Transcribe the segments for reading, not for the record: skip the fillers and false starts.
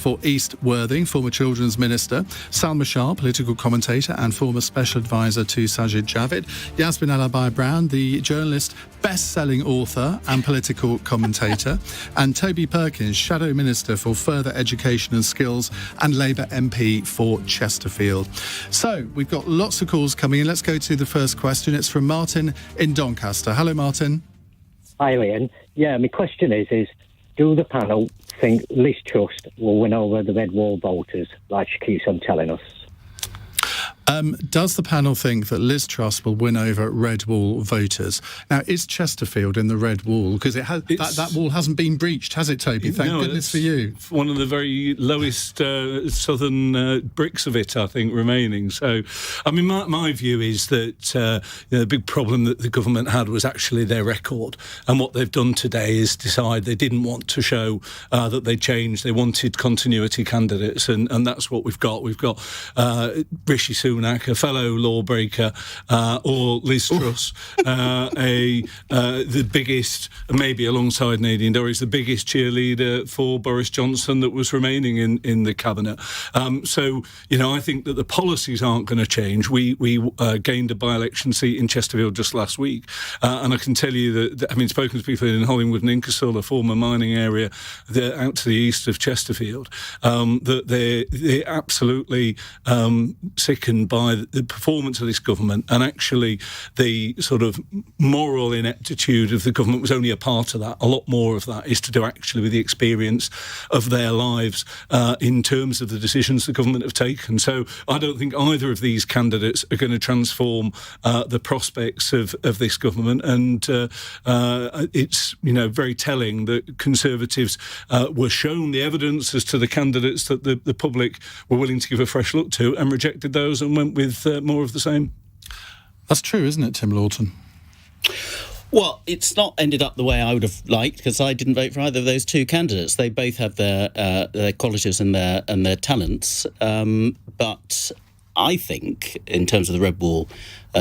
for East Worthing, former Children's Minister, Salma, Shah, political commentator and former special advisor to Sajid, Javid, Yasmin Alibhai-Brown, the journalist, best-selling author and political commentator, and Toby, Perkins, Shadow Minister for Further Education and Skills and Labour MP for Chesterfield. So, we've got lots of calls coming in. Let's go to the first question. It's from Martin in Doncaster. Hello, Martin. Hi, Iain. Yeah, my question is do the panel think Liz Truss will win over the Red Wall voters, like she keeps on telling us? Does the panel think that Liz Truss will win over Red Wall voters? Now, is Chesterfield in the Red Wall? Because that wall hasn't been breached, has it, Toby? Thank goodness for you. One of the very lowest southern bricks of it, I think, remaining. So, I mean, my view is that the big problem that the government had was actually their record. And what they've done today is decide they didn't want to show that they changed. They wanted continuity candidates, and that's what we've got. We've got Rishi Sunak, a fellow lawbreaker, or Liz Truss, the biggest, maybe alongside Nadine Dorries, the biggest cheerleader for Boris Johnson that was remaining in the cabinet. So, I think that the policies aren't going to change. We gained a by-election seat in Chesterfield just last week, and I can tell you that, having spoken to people in Hollingwood and Ingersoll, a former mining area out to the east of Chesterfield, that they're absolutely sickened by the performance of this government, and actually the sort of moral ineptitude of the government was only a part of that. A lot more of that is to do actually with the experience of their lives in terms of the decisions the government have taken. So I don't think either of these candidates are going to transform the prospects of this government, and it's very telling that Conservatives were shown the evidence as to the candidates that the public were willing to give a fresh look to, and rejected those and went with more of the same. That's true, isn't it, Tim Loughton? Well, it's not ended up the way I would have liked, because I didn't vote for either of those two candidates. They both have their qualities and their talents, but I think, in terms of the Red Wall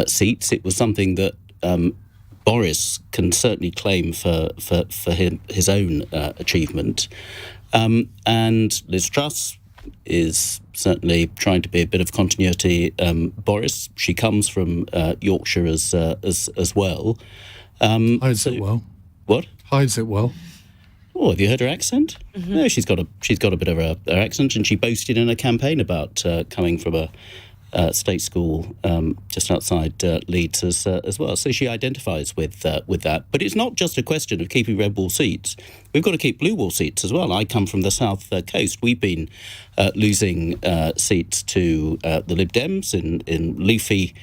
seats, it was something that Boris can certainly claim for his own achievement, and Liz Truss is certainly trying to be a bit of continuity. Boris, she comes from Yorkshire as well. Hides it well. What? Hides it well. Oh, have you heard her accent? Mm-hmm. No, she's got a bit of her accent, and she boasted in a campaign about coming from a state school just outside Leeds as well. So she identifies with that. But it's not just a question of keeping Red Wall seats. We've got to keep Blue Wall seats as well. I come from the south coast. We've been losing seats to the Lib Dems in leafy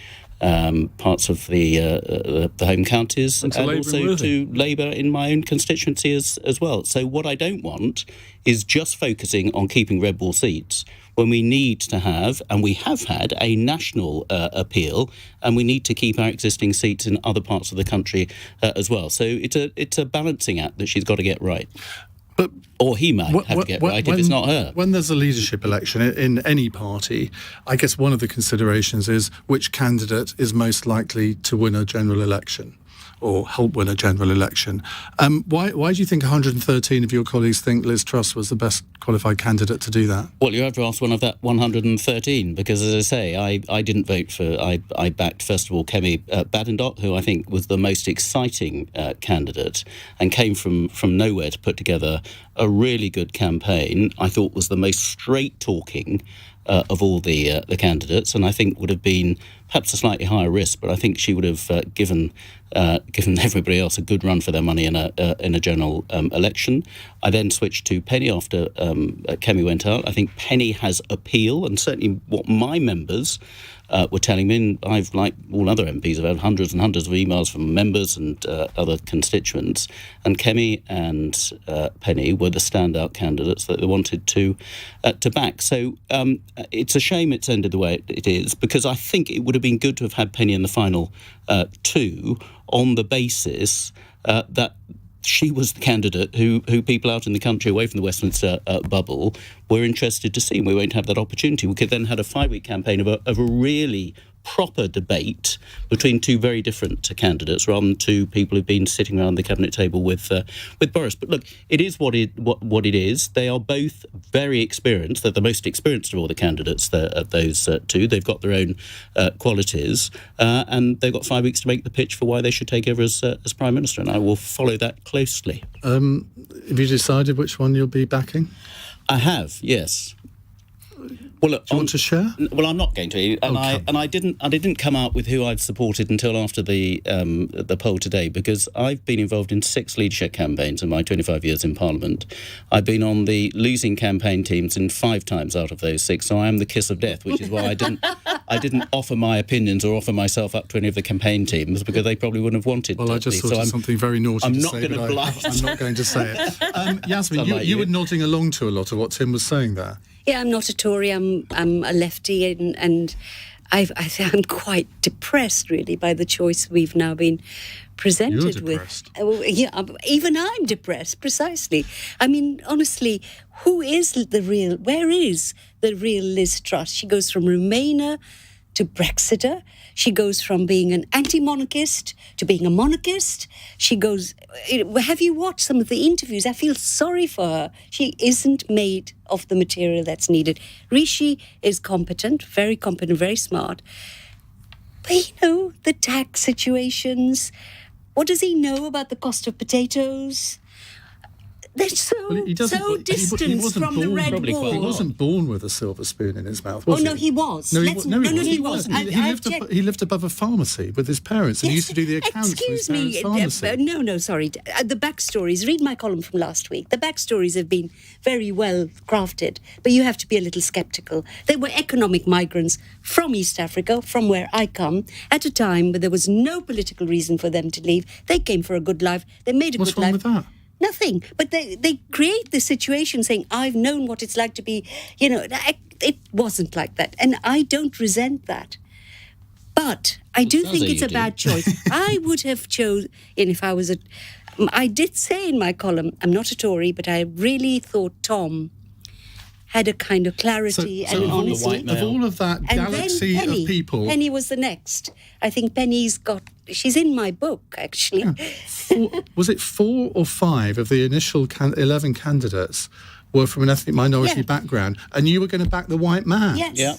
parts of the home counties, and also to Labour in my own constituency as well. So what I don't want is just focusing on keeping Red Wall seats when we need to have, and we have had, a national appeal, and we need to keep our existing seats in other parts of the country as well. So it's a balancing act that she's got to get right. Or he might have to get right if it's not her. When there's a leadership election in any party, I guess one of the considerations is which candidate is most likely to win a general election or help win a general election. Why do you think 113 of your colleagues think Liz Truss was the best qualified candidate to do that? Well, you have to ask one of that 113, because, as I say, I didn't vote for... I backed, first of all, Kemi Badenoch, who I think was the most exciting candidate, and came from nowhere to put together a really good campaign. I thought was the most straight-talking of all the candidates, and I think would have been perhaps a slightly higher risk, but I think she would have given everybody else a good run for their money in a general election. I then switched to Penny after Kemi went out. I think Penny has appeal, and certainly what my members were telling me, and I've, like all other MPs, I've had hundreds and hundreds of emails from members and other constituents, and Kemi and Penny were the standout candidates that they wanted to back. So it's a shame it's ended the way it is, because I think it would have been good to have had Penny in the final two, on the basis that she was the candidate who people out in the country away from the Westminster bubble were interested to see, and we won't have that opportunity. We could then have a 5-week campaign of a really proper debate between two very different candidates rather than two people who've been sitting around the cabinet table with Boris. But look, it is what it is. They are both very experienced. They're the most experienced of all the candidates, those two. They've got their own qualities, and they've got 5 weeks to make the pitch for why they should take over as Prime Minister, and I will follow that closely. Have you decided which one you'll be backing? I have, yes. Well, look, Do you want to share? Well, I'm not going to, and Okay. I didn't come out with who I've supported until after the poll today, because I've been involved in 6 leadership campaigns in my 25 years in Parliament. I've been on the losing campaign teams in 5 times out of those 6, so I am the kiss of death, which is why I didn't offer my opinions or offer myself up to any of the campaign teams, because they probably wouldn't have wanted. Well, I just thought of something very naughty I'm to not say, gonna but blight. I'm not going to say it. Yasmin, Unlike you you. were nodding along to a lot of what Tim was saying there. Yeah, I'm not a Tory. I'm a lefty, and I'm quite depressed, really, by the choice we've now been presented You're with. depressed. Yeah, even I'm depressed, precisely. I mean, honestly, where is the real Liz Truss? She goes from Remainer to Brexiter. She goes from being an anti-monarchist to being a monarchist. She goes... Have you watched some of the interviews? I feel sorry for her. She isn't made of the material that's needed. Rishi is competent, very smart. But, the tax situations... What does he know about the cost of potatoes? They're He doesn't- so he distant wasn't from the born- Red probably quite He Wall. wasn't born with a silver spoon in his mouth, was Oh, he? no, he was. No, he Let's- wa- no, no, he he wasn't. wasn't. He lived above a pharmacy with his parents, and he used to do the accounts for his Excuse me. parents' pharmacy. No, sorry. The backstories, read my column from last week. The backstories have been very well crafted, but you have to be a little sceptical. They were economic migrants from East Africa, from where I come, at a time where there was no political reason for them to leave. They came for a good life. They made a What's good wrong life. with that? Nothing. But they create this situation saying, I've known what it's like to be, it wasn't like that. And I don't resent that. But I do Sounds think like it's you a do. bad choice. I would have chosen, if I was I did say in my column, I'm not a Tory, but I really thought Tom had a kind of clarity and of all- honesty. white male. Of all of that And galaxy then Penny. of people... Penny was the next. I think she's in my book, actually. Was it 4 or 5 of the initial 11 candidates were from an ethnic minority Yeah. background, and you were going to back the white man? Yes. Yeah.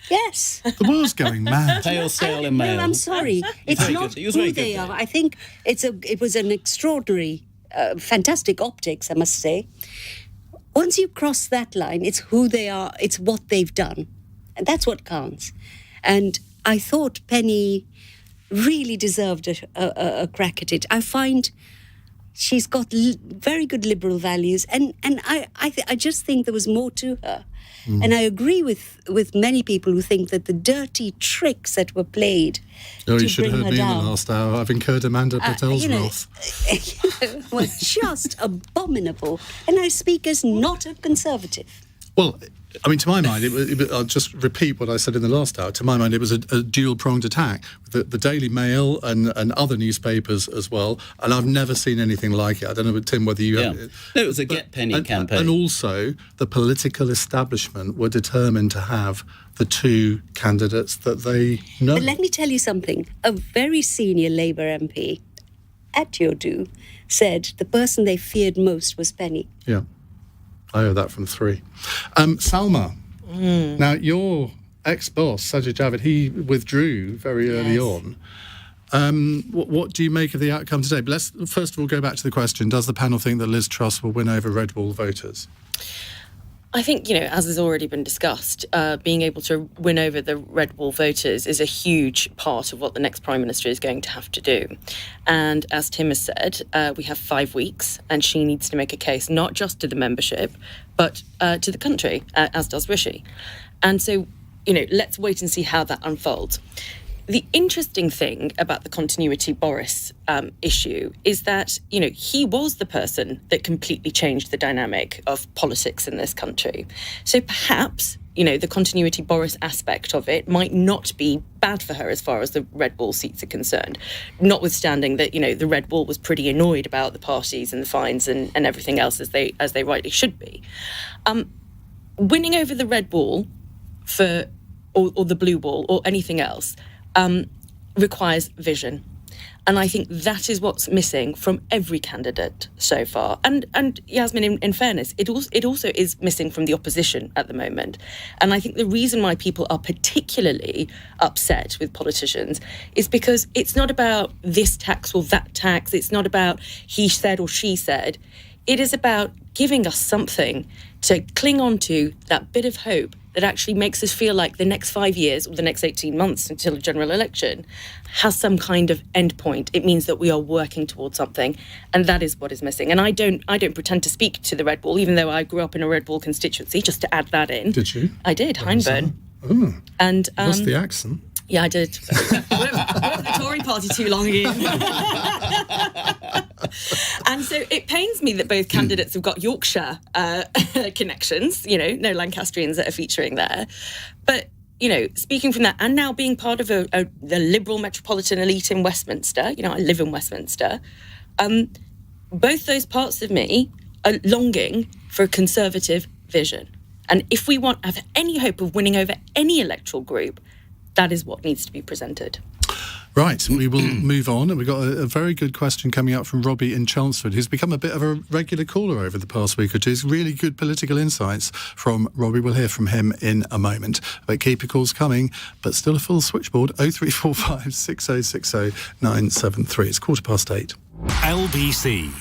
Yes. The world's going mad. Pale, sale and mail. No, I'm sorry. It's very not good. He was who very good they there. are. I think it was an extraordinary, fantastic optics, I must say. Once you cross that line, it's who they are, it's what they've done. And that's what counts. And I thought Penny really deserved a crack at it. I find she's got very good liberal values, and I just think there was more to her. And I agree with many people who think that the dirty tricks that were played Oh, to you should have bring heard her me in down the last hour. I've incurred Amanda Patel's wrath. were just abominable. And I speak as not a Conservative. Well, I mean, to my mind, I'll just repeat what I said in the last hour. To my mind, it was a dual-pronged attack. The Daily Mail and other newspapers as well, and I've never seen anything like it. I don't know, Tim, whether you... Yeah. No, it was a Get Penny campaign. And also, the political establishment were determined to have the 2 candidates that they know. But let me tell you something. A very senior Labour MP at your do said the person they feared most was Penny. Yeah. I heard that from 3. Salma, now your ex-boss, Sajid Javid, he withdrew very early on. What do you make of the outcome today? But let's first of all go back to the question, does the panel think that Liz Truss will win over Red Wall voters? I think, as has already been discussed, being able to win over the Red Wall voters is a huge part of what the next Prime Minister is going to have to do. And as Tim has said, we have 5 weeks, and she needs to make a case not just to the membership, but to the country, as does Rishi. And so, let's wait and see how that unfolds. The interesting thing about the continuity Boris issue is that, he was the person that completely changed the dynamic of politics in this country. So perhaps, the continuity Boris aspect of it might not be bad for her as far as the Red Wall seats are concerned, notwithstanding that, the Red Wall was pretty annoyed about the parties and the fines and everything else as they rightly should be. Winning over the Red Wall for or the blue wall or anything else requires vision. And I think that is what's missing from every candidate so far. And Yasmin, in fairness, it also is missing from the opposition at the moment. And I think the reason why people are particularly upset with politicians is because it's not about this tax or that tax. It's not about he said or she said. It is about giving us something to cling on to, that bit of hope that actually makes us feel like the next 5 years or the next 18 months until a general election has some kind of end point. It means that we are working towards something, and that is what is missing. And I don't pretend to speak to the Red Wall, even though I grew up in a Red Wall constituency, just to add that in. Did you? I did, Hyndburn. Oh, and lost the accent. Yeah, I did. Worked for the Tory party too long again. And so it pains me that both candidates have got Yorkshire connections, no Lancastrians that are featuring there. But, speaking from that, and now being part of the liberal metropolitan elite in Westminster, I live in Westminster, both those parts of me are longing for a conservative vision. And if we have any hope of winning over any electoral group, that is what needs to be presented. Right, we will move on. And we've got a very good question coming up from Robbie in Chelmsford, who's become a bit of a regular caller over the past week or two. It's really good political insights from Robbie. We'll hear from him in a moment. But keep your calls coming, but still a full switchboard, 0345 6060 973. It's 8:15. LBC.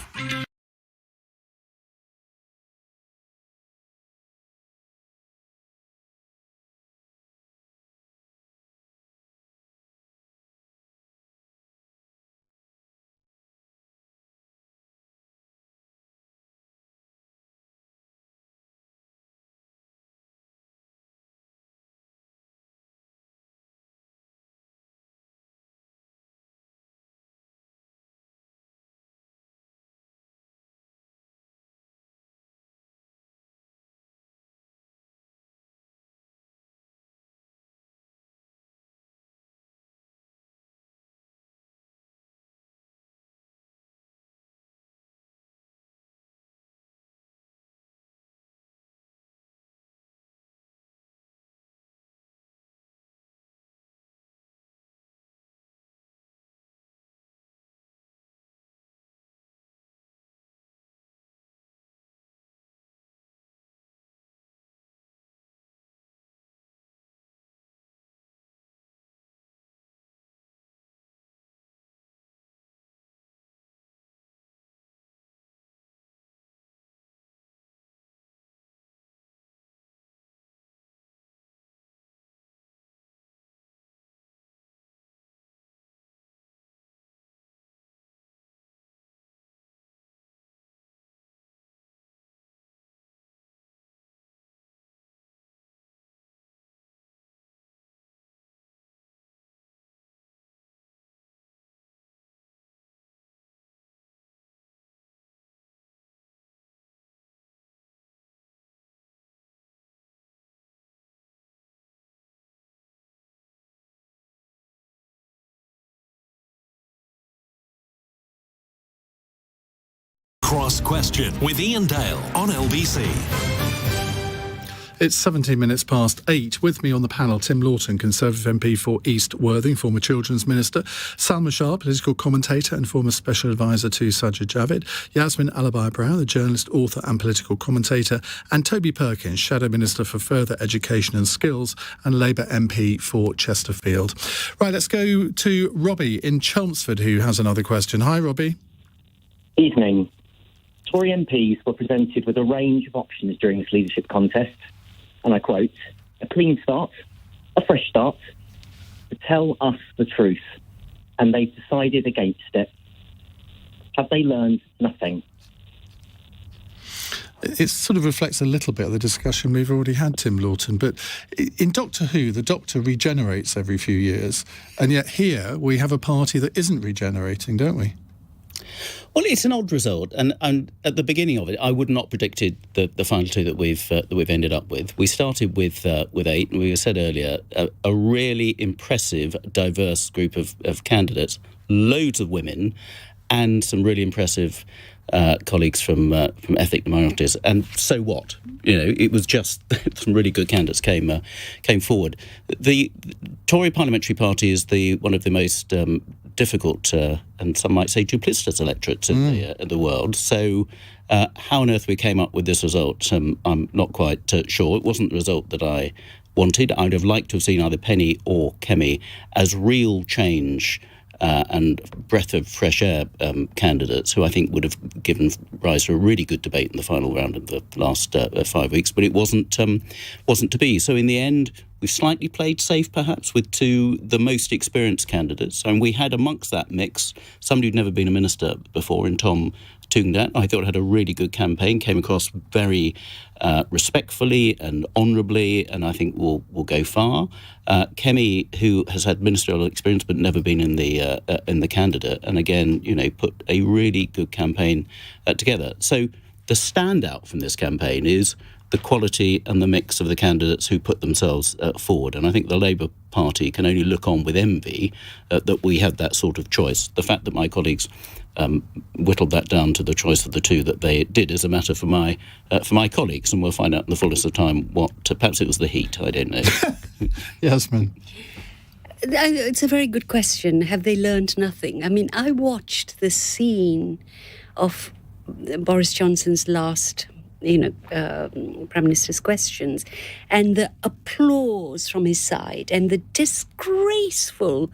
Cross Question with Iain Dale on LBC. It's 17 minutes past 8. With me on the panel, Tim Loughton, Conservative MP for East Worthing, former Children's Minister; Salma Shah, political commentator and former Special Advisor to Sajid Javid; Yasmin Alibhai-Brown, the journalist, author and political commentator; and Toby Perkins, Shadow Minister for Further Education and Skills and Labour MP for Chesterfield. Right, let's go to Robbie in Chelmsford, who has another question. Hi, Robbie. Evening. Tory MPs were presented with a range of options during this leadership contest, and I quote, "A clean start, a fresh start, to tell us the truth," and they've decided against it. Have they learned nothing? It sort of reflects a little bit of the discussion we've already had, Tim Loughton, but in Doctor Who, the Doctor regenerates every few years, and yet here we have a party that isn't regenerating, don't we? Well, it's an odd result, and at the beginning of it, I would not predicted the final two that we've ended up with. We started with 8, and we said earlier a really impressive, diverse group of candidates, loads of women, and some really impressive colleagues from ethnic minorities. And so what? It was just some really good candidates came forward. The Tory Parliamentary Party is one of the most difficult and some might say duplicitous electorates in the world. So how on earth we came up with this result, I'm not quite sure. It wasn't the result that I wanted. I'd have liked to have seen either Penny or Kemi as real change and breath of fresh air candidates who I think would have given rise to a really good debate in the final round of the last 5 weeks, but it wasn't to be. So in the end, we slightly played safe, perhaps, with the most experienced candidates, and we had amongst that mix somebody who'd never been a minister before in Tom Tungdat. I thought had a really good campaign, came across very respectfully and honourably, and I think will go far. Kemi, who has had ministerial experience but never been in the candidate, and again, put a really good campaign together. So the standout from this campaign is the quality and the mix of the candidates who put themselves forward. And I think the Labour Party can only look on with envy that we had that sort of choice. The fact that my colleagues whittled that down to the choice of the two that they did is a matter for my colleagues, and we'll find out in the fullness of time what. Perhaps it was the heat, I don't know. Yasmin. It's a very good question. Have they learned nothing? I mean, I watched the scene of Boris Johnson's last Prime Minister's questions, and the applause from his side, and the disgraceful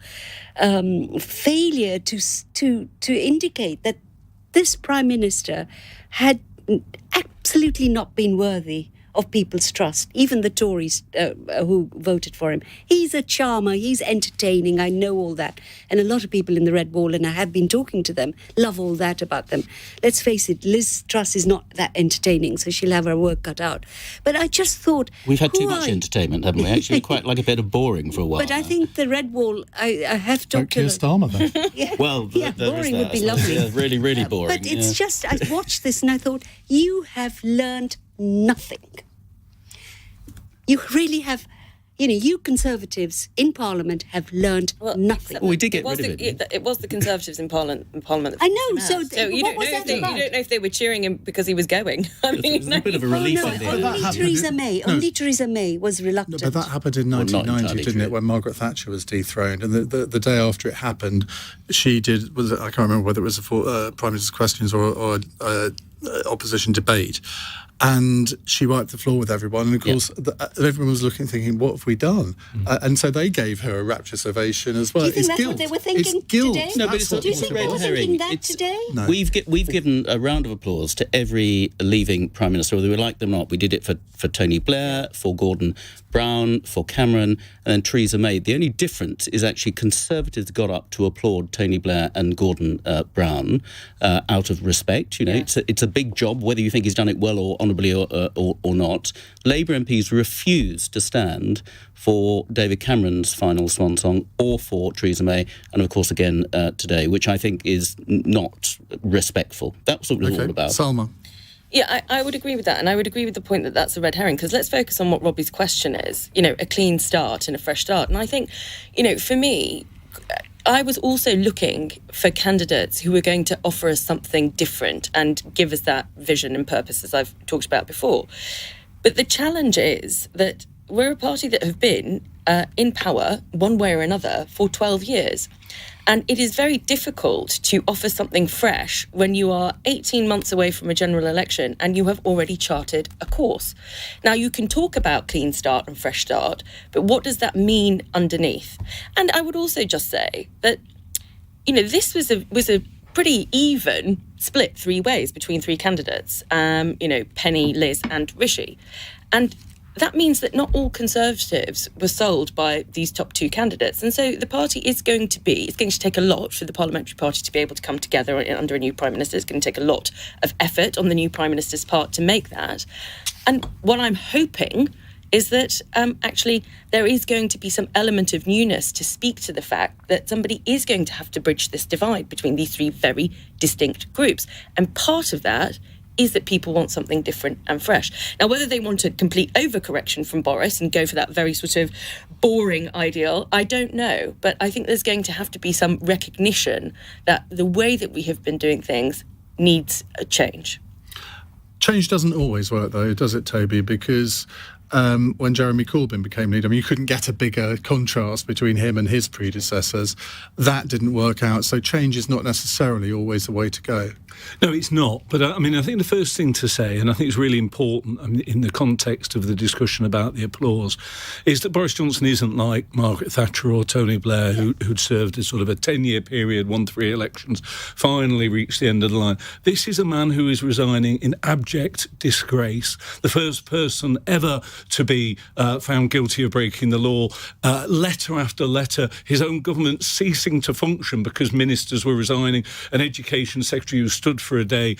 failure to indicate that this Prime Minister had absolutely not been worthy of people's trust, even the Tories who voted for him. He's a charmer, he's entertaining, I know all that. And a lot of people in the Red Wall, and I have been talking to them, love all that about them. Let's face it, Liz Truss is not that entertaining, so she'll have her work cut out. But I just thought... We've had too much entertainment, haven't we? Actually, quite like a bit of boring for a while. But I think the Red Wall, I have talked to... Starmer, then. Yeah. Well, boring would be lovely. Yeah, really, really boring. But it's just, I watched this and I thought, you have learned nothing. You really have, you Conservatives in Parliament have learned nothing. Well, we did get rid of it. It was the Conservatives in Parliament. I know. So you what don't was know that about? You don't know if they were cheering him because he was going. I mean, It was a bit of a relief. Only Theresa May. Only Theresa May was reluctant. No, but that happened in 1990, didn't it, when Margaret Thatcher was dethroned? And the day after it happened, she did, I can't remember whether it was a Prime Minister's questions or opposition debate. And she wiped the floor with everyone. And, of course, everyone was looking, thinking, what have we done? And so they gave her a rapturous ovation as well. Do you think it's that's guilt. what they were thinking it's guilt. today? No, but it's Do you think they were thinking that today? No. We've given a round of applause to every leaving Prime Minister, whether we like them or not. We did it for Tony Blair, for Gordon Brown, for Cameron, and then Theresa May. The only difference is actually Conservatives got up to applaud Tony Blair and Gordon Brown out of respect. It's a big job, whether you think he's done it well or honourably or not. Labour MPs refused to stand for David Cameron's final swan song or for Theresa May, and of course again today, which I think is not respectful. That's what it was all about. Salma. Yeah, I would agree with that, and I would agree with the point that that's a red herring, because let's focus on what Robbie's question is, a clean start and a fresh start. And I think, for me, I was also looking for candidates who were going to offer us something different and give us that vision and purpose, as I've talked about before. But the challenge is that we're a party that have been in power, one way or another, for 12 years. And it is very difficult to offer something fresh when you are 18 months away from a general election and you have already charted a course. Now, you can talk about clean start and fresh start, but what does that mean underneath? And I would also just say that, this was a pretty even split three ways between three candidates, Penny, Liz and Rishi. And that means that not all Conservatives were sold by these top two candidates. And so the party it's going to take a lot for the Parliamentary Party to be able to come together under a new Prime Minister. It's going to take a lot of effort on the new Prime Minister's part to make that. And what I'm hoping is that actually there is going to be some element of newness to speak to the fact that somebody is going to have to bridge this divide between these three very distinct groups. And part of that is that people want something different and fresh. Now, whether they want a complete overcorrection from Boris and go for that very sort of boring ideal, I don't know. But I think there's going to have to be some recognition that the way that we have been doing things needs a change. Change doesn't always work, though, does it, Toby? Because when Jeremy Corbyn became leader, I mean, you couldn't get a bigger contrast between him and his predecessors. That didn't work out. So change is not necessarily always the way to go. No, it's not. But I mean, I think the first thing to say, and I think it's really important in the context of the discussion about the applause, is that Boris Johnson isn't like Margaret Thatcher or Tony Blair, who'd served a sort of a 10-year period, won 3 elections, finally reached the end of the line. This is a man who is resigning in abject disgrace. The first person ever to be found guilty of breaking the law, letter after letter, his own government ceasing to function because ministers were resigning, an education secretary who stood for a day,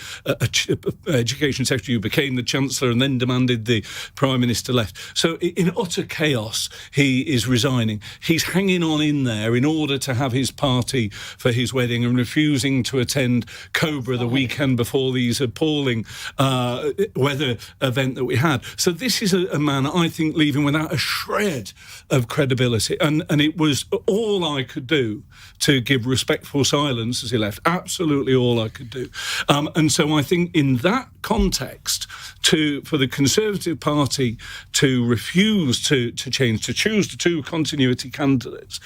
education secretary who became the Chancellor and then demanded the Prime Minister left. So in utter chaos, he is resigning. He's hanging on in there in order to have his party for his wedding and refusing to attend Cobra the weekend before these appalling weather event that we had. So this is a man, I think, leaving without a shred of credibility. And it was all I could do to give respectful silence as he left. Absolutely all I could do. And so I think in that context, for the Conservative Party to refuse to change, to choose the 2 continuity candidates,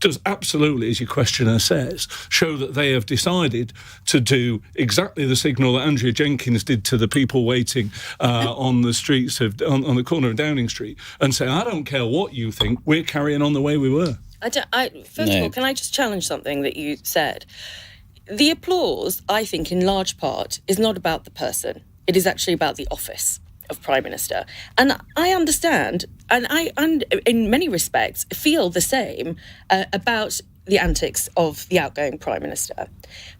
does absolutely, as your questioner says, show that they have decided to do exactly the signal that Andrea Jenkins did to the people waiting on the streets on the corner of Downing Street, and say, I don't care what you think, we're carrying on the way we were. First of all, can I just challenge something that you said? The applause, I think, in large part, is not about the person. It is actually about the office of Prime Minister. And I understand, and I in many respects, feel the same about the antics of the outgoing Prime Minister.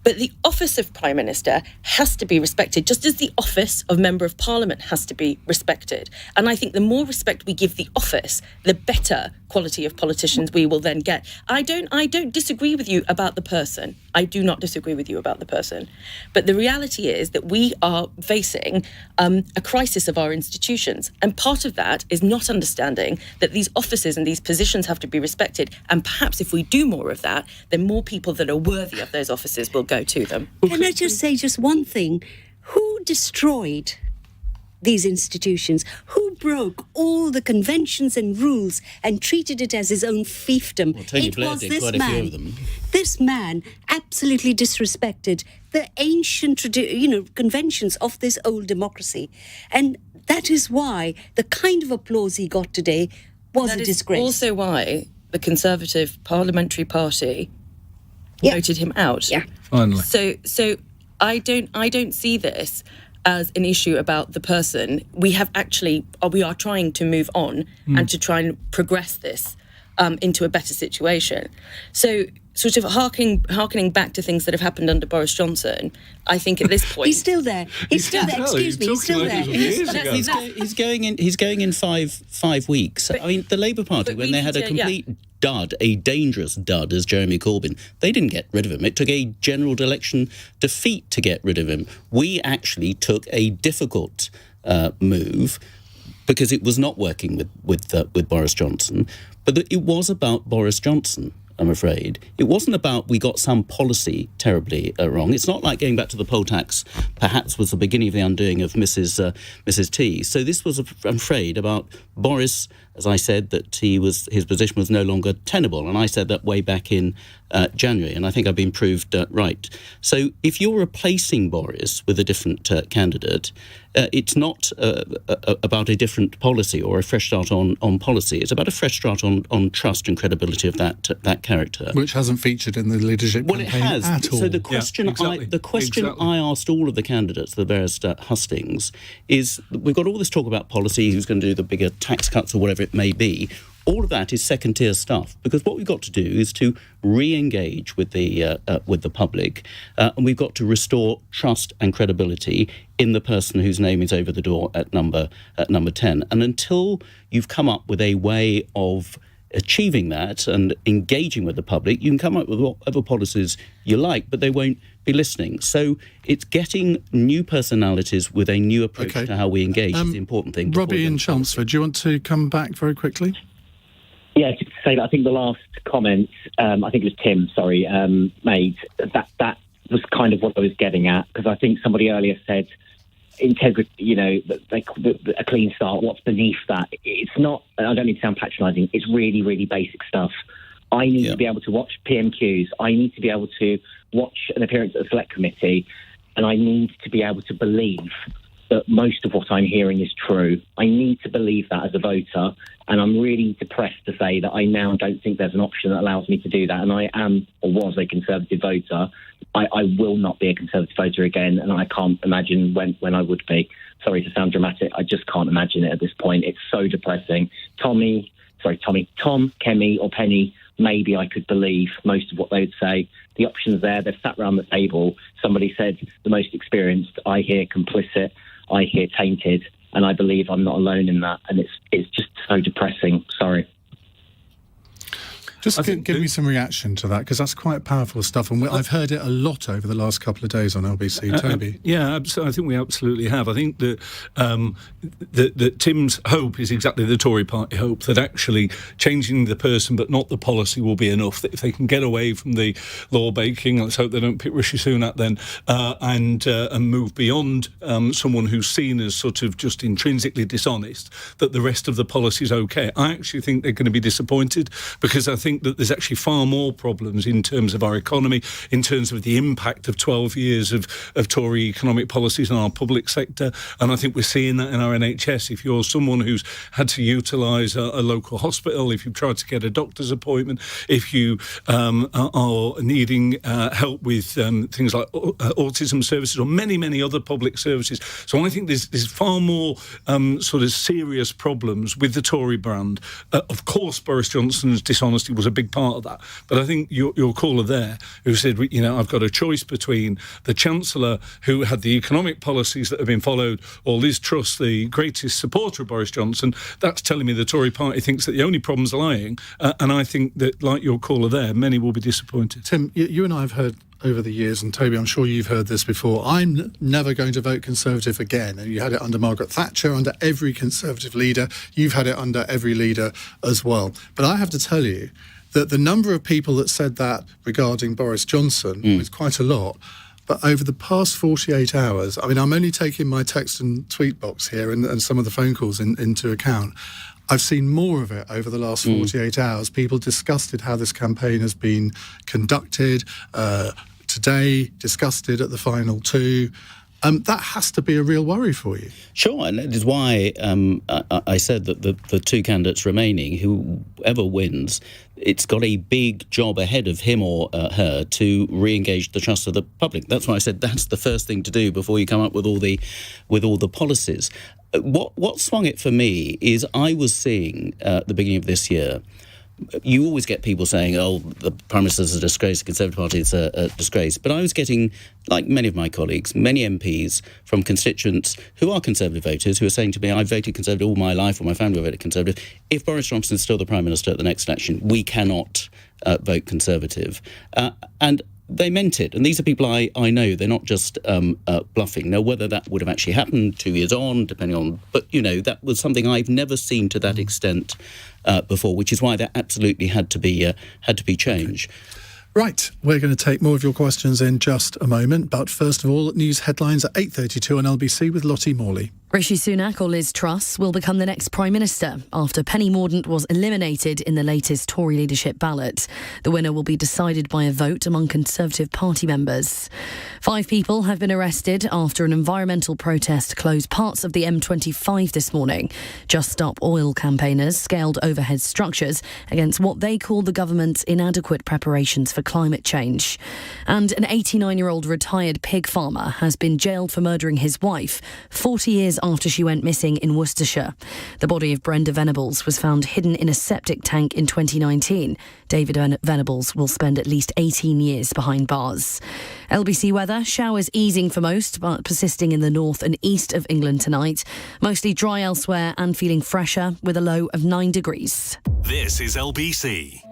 But the office of Prime Minister has to be respected, just as the office of Member of Parliament has to be respected. And I think the more respect we give the office, the better quality of politicians we will then get. I don't disagree with you about the person. I do not disagree with you about the person. But the reality is that we are facing a crisis of our institutions. And part of that is not understanding that these offices and these positions have to be respected. And perhaps if we do more of that, then more people that are worthy of those offices will go to them. Can I just say just one thing? Who destroyed these institutions? Who broke all the conventions and rules and treated it as his own fiefdom? Well, Tony Blair did quite a few of them. This man absolutely disrespected the ancient, conventions of this old democracy. And that is why the kind of applause he got today was a disgrace. Also why the Conservative Parliamentary Party voted him out. Yeah. Finally. So I don't see this as an issue about the person. We are trying to move on and to try and progress this into a better situation. So sort of harkening back to things that have happened under Boris Johnson, I think at this point He's still there. He's still there. Excuse me. He's still there. He's going in 5 weeks. I mean, the Labour Party, when they had a complete dud, a dangerous dud, as Jeremy Corbyn, they didn't get rid of him. It took a general election defeat to get rid of him. We actually took a difficult move because it was not working with Boris Johnson, but it was about Boris Johnson. I'm afraid. It wasn't about we got some policy terribly wrong. It's not like going back to the poll tax perhaps was the beginning of the undoing of Mrs. T. So this was, I'm afraid, about Boris, as I said, that his position was no longer tenable. And I said that way back in January, and I think I've been proved right. So if you're replacing Boris with a different candidate, it's not about a different policy or a fresh start on policy. It's about a fresh start on trust and credibility of that character, which hasn't featured in the leadership campaign it has. at all. So the question, I asked all of the candidates, the various hustings, is we've got all this talk about policy, who's going to do the bigger tax cuts or whatever it may be. All of that is second-tier stuff, because what we've got to do is to re-engage with the public, and we've got to restore trust and credibility in the person whose name is over the door at number 10. And until you've come up with a way of achieving that and engaging with the public, you can come up with whatever policies you like, but they won't be listening. So it's getting new personalities with a new approach to how we engage is the important thing. Robbie in Chelmsford, do you want to come back very quickly? Yeah, just to say that I think the last comment, I think it was Tim, made, that was kind of what I was getting at, because I think somebody earlier said integrity, a clean start. What's beneath that? It's not, I don't need to sound patronising, it's really, really basic stuff. I need to be able to watch PMQs. I need to be able to watch an appearance at a select committee, and I need to be able to believe that most of what I'm hearing is true. I need to believe that as a voter, and I'm really depressed to say that I now don't think there's an option that allows me to do that, and I am, or was, a Conservative voter. I will not be a Conservative voter again, and I can't imagine when I would be. Sorry to sound dramatic, I just can't imagine it at this point. It's so depressing. Tom, Kemi or Penny, maybe I could believe most of what they would say. The options there, they've sat around the table. Somebody said the most experienced. I hear complicit. I hear tainted. And I believe I'm not alone in that. And it's just so depressing. Sorry. Just give me some reaction to that, because that's quite powerful stuff, and I've heard it a lot over the last couple of days on LBC. Toby? I think we absolutely have. I think that that Tim's hope is exactly the Tory party hope, that actually changing the person but not the policy will be enough, that if they can get away from the law baking, let's hope they don't pick Rishi Sunak then, and move beyond someone who's seen as sort of just intrinsically dishonest, that the rest of the policy is okay. I actually think they're going to be disappointed, because I think that there's actually far more problems in terms of our economy, in terms of the impact of 12 years of Tory economic policies on our public sector. And I think we're seeing that in our NHS. If you're someone who's had to utilise a local hospital, if you've tried to get a doctor's appointment, if you are needing help with things like autism services or many, many other public services. So I think there's far more sort of serious problems with the Tory brand. Of course, Boris Johnson's dishonesty was a big part of that. But I think your caller there, who said, I've got a choice between the Chancellor, who had the economic policies that have been followed, or Liz Truss, the greatest supporter of Boris Johnson, that's telling me the Tory party thinks that the only problem's lying. And I think that, like your caller there, many will be disappointed. Tim, you and I have heard over the years, and Toby, I'm sure you've heard this before, I'm never going to vote Conservative again. And you had it under Margaret Thatcher, under every Conservative leader. You've had it under every leader as well. But I have to tell you that the number of people that said that regarding Boris Johnson was quite a lot. But over the past 48 hours, I'm only taking my text and tweet box here and some of the phone calls into account. I've seen more of it over the last 48 hours. People disgusted how this campaign has been conducted. Today, disgusted at the final two. That has to be a real worry for you. Sure, and that is why I said that the two candidates remaining, whoever wins, it's got a big job ahead of him or her to re-engage the trust of the public. That's why I said that's the first thing to do before you come up with all the policies. What swung it for me is I was seeing at the beginning of this year, you always get people saying, the Prime Minister's a disgrace, the Conservative Party is a disgrace. But I was getting, like many of my colleagues, many MPs from constituents who are Conservative voters who are saying to me, I've voted Conservative all my life, or my family voted Conservative. If Boris Johnson is still the Prime Minister at the next election, we cannot vote Conservative. And they meant it. And these are people I know. They're not just bluffing. Now, whether that would have actually happened 2 years on, depending on... But, that was something I've never seen to that extent before, which is why there absolutely had to be change. Right, we're going to take more of your questions in just a moment. But first of all, news headlines at 8:32 on LBC with Lottie Morley. Rishi Sunak or Liz Truss will become the next Prime Minister after Penny Mordaunt was eliminated in the latest Tory leadership ballot. The winner will be decided by a vote among Conservative Party members. 5 people have been arrested after an environmental protest closed parts of the M25 this morning. Just Stop Oil campaigners scaled overhead structures against what they call the government's inadequate preparations for climate change. And an 89-year-old retired pig farmer has been jailed for murdering his wife 40 years after she went missing in Worcestershire. The body of Brenda Venables was found hidden in a septic tank in 2019. David Venables will spend at least 18 years behind bars. LBC weather, showers easing for most, but persisting in the north and east of England tonight. Mostly dry elsewhere and feeling fresher with a low of 9 degrees. This is LBC.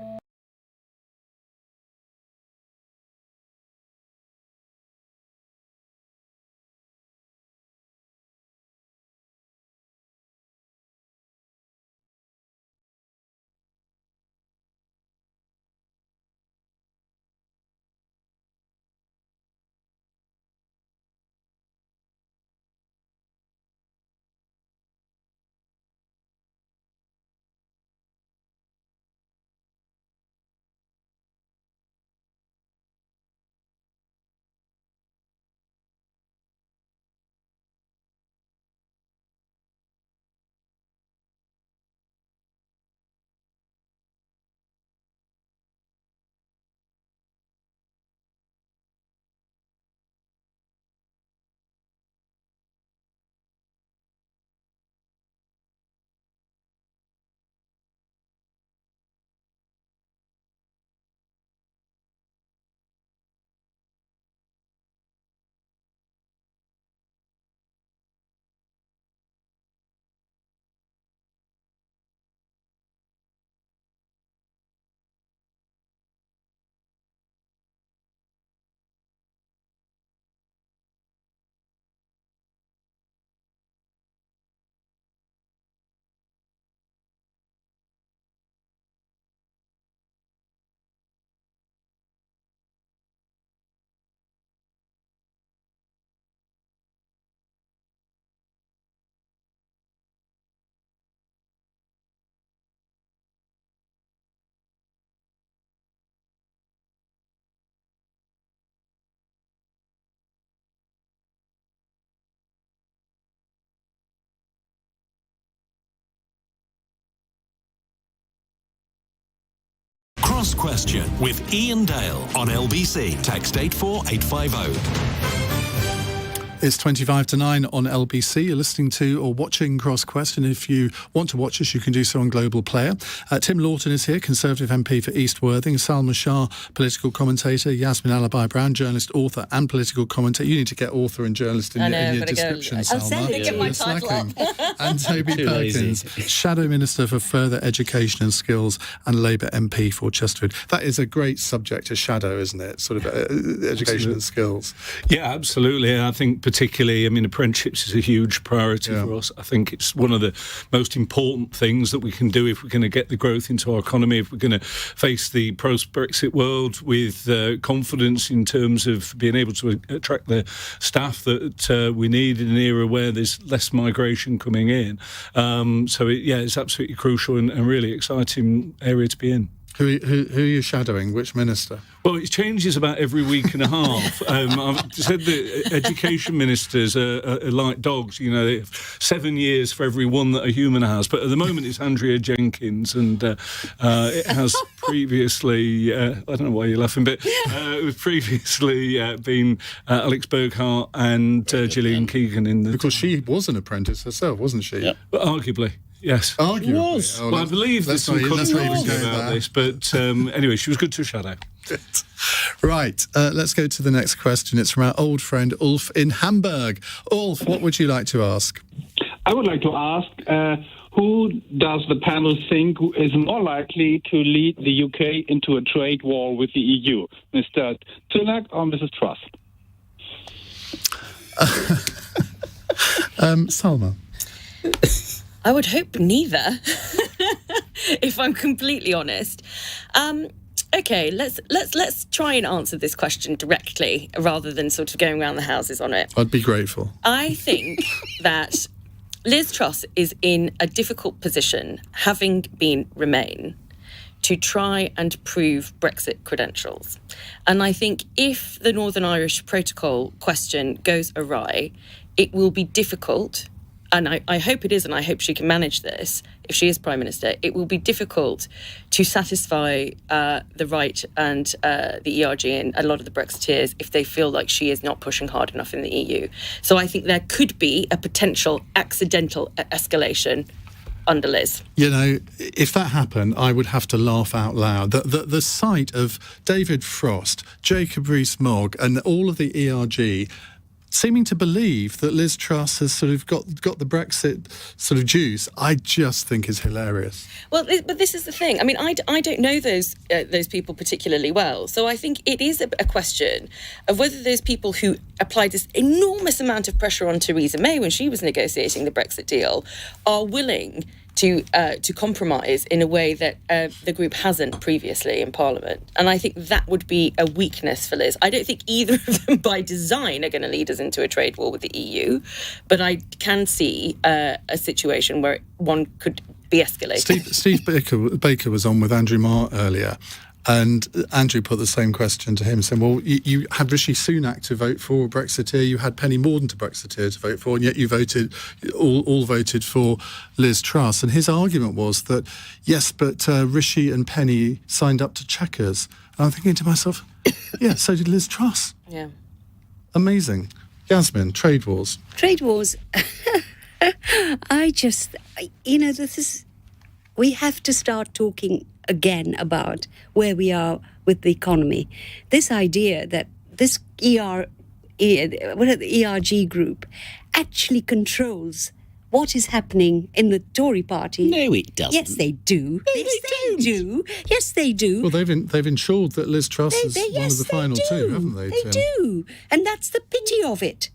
Cross Question with Iain Dale on LBC. Text 84850. It's 25 to 9 on LBC. You're listening to or watching Cross Question. If you want to watch us, you can do so on Global Player. Tim Loughton is here, Conservative MP for East Worthing. Salma Shah, political commentator. Yasmin Alibhai-Brown, journalist, author and political commentator. You need to get author and journalist in your description, Salma. I'm saying to get my title up. And Toby Perkins, Shadow Minister for Further Education and Skills and Labour MP for Chesterfield. That is a great subject, a shadow, isn't it? Sort of education and skills. Yeah, absolutely. I think particularly, apprenticeships is a huge priority for us. I think it's one of the most important things that we can do if we're going to get the growth into our economy, if we're going to face the post-Brexit world with confidence in terms of being able to attract the staff that we need in an era where there's less migration coming in. It's absolutely crucial and really exciting area to be in. Who are you shadowing? Which minister? Well, it changes about every week and a half. I've said that education ministers are like dogs. You know, they have 7 years for every one that a human has. But at the moment, it's Andrea Jenkins, and it has previously. I don't know why you're laughing, but it was previously been Alex Burghardt and Gillian Keegan in the. Because she was an apprentice herself, wasn't she? Yeah. But arguably. Yes. Arguably. Was. Well, I believe there's some controversy about this, but anyway, she was good to shadow. Right, let's go to the next question. It's from our old friend Ulf in Hamburg. Ulf, what would you like to ask? I would like to ask, who does the panel think is more likely to lead the UK into a trade war with the EU? Mr. Sunak or Mrs. Truss? Salma. I would hope neither, if I'm completely honest. Okay, let's try and answer this question directly rather than sort of going around the houses on it. I'd be grateful. I think that Liz Truss is in a difficult position, having been Remain, to try and prove Brexit credentials. And I think if the Northern Irish Protocol question goes awry, it will be difficult. And I hope it is, and I hope she can manage this, if she is Prime Minister, it will be difficult to satisfy the right and the ERG and a lot of the Brexiteers if they feel like she is not pushing hard enough in the EU. So I think there could be a potential accidental escalation under Liz. You know, if that happened, I would have to laugh out loud. The sight of David Frost, Jacob Rees-Mogg and all of the ERG seeming to believe that Liz Truss has sort of got the Brexit sort of juice, I just think is hilarious. Well, but this is the thing. I mean, I don't know those people particularly well. So I think it is a question of whether those people who applied this enormous amount of pressure on Theresa May when she was negotiating the Brexit deal are willing to compromise in a way that the group hasn't previously in Parliament. And I think that would be a weakness for Liz. I don't think either of them by design are going to lead us into a trade war with the EU, but I can see a situation where one could be escalated. Steve Baker was on with Andrew Marr earlier, and Andrew put the same question to him, saying, well, you had Rishi Sunak to vote for Brexiteer, you had Penny Mordaunt to Brexiteer to vote for, and yet you all voted for Liz Truss. And his argument was that, yes, but Rishi and Penny signed up to Chequers. And I'm thinking to myself, yeah, so did Liz Truss. Yeah. Amazing. Yasmin, trade wars. Trade wars. We have to start talking again about where we are with the economy. This idea that this ERG group actually controls what is happening in the Tory party. No, it doesn't. Yes, they do. Yes, they do. Well, they've ensured that Liz Truss is one of the final two, haven't they? They do. And that's the pity of it.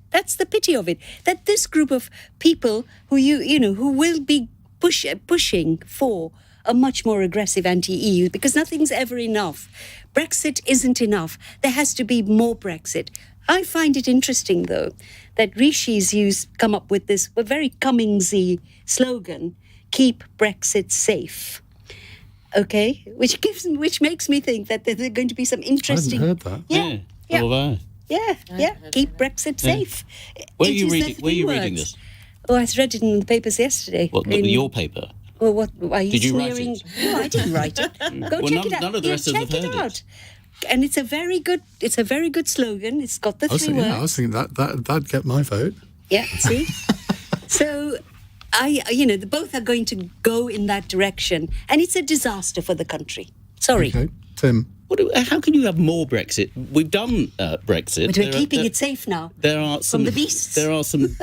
That this group of people who will be pushing for a much more aggressive anti-EU, because nothing's ever enough. Brexit isn't enough. There has to be more Brexit. I find it interesting, though, that Rishi's come up with this very Cummingsy slogan, keep Brexit safe. Okay? Which makes me think that there are going to be some interesting... I hadn't heard that. Yeah. Keep Brexit safe. Where are you reading this? Oh, I read it in the papers yesterday. What, your paper? Well, what are you Did you write sneering? it? No, I didn't write it. Go check it out. None of the rest of us check have it heard out. And it's a very good slogan. It's got the I was three thinking, words. I was thinking that'd get my vote. Yeah, see? So, both are going to go in that direction. And it's a disaster for the country. Sorry. Okay, Tim. How can you have more Brexit? We've done Brexit. But we're keeping it safe now. There are some from the beasts. There are some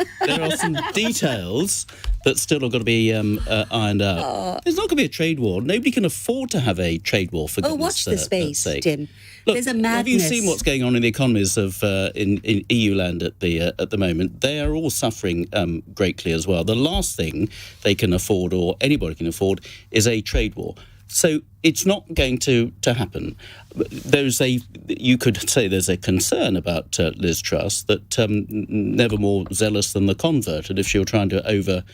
details that still have got to be ironed out. There's not going to be a trade war. Nobody can afford to have a trade war. For goodness watch the space, sake. Tim. Look, there's a madness. Have you seen what's going on in the economies of in EU land at the moment? They are all suffering greatly as well. The last thing they can afford, or anybody can afford, is a trade war. So it's not going to happen. You could say there's a concern about Liz Truss that never more zealous than the convert, and if she were trying to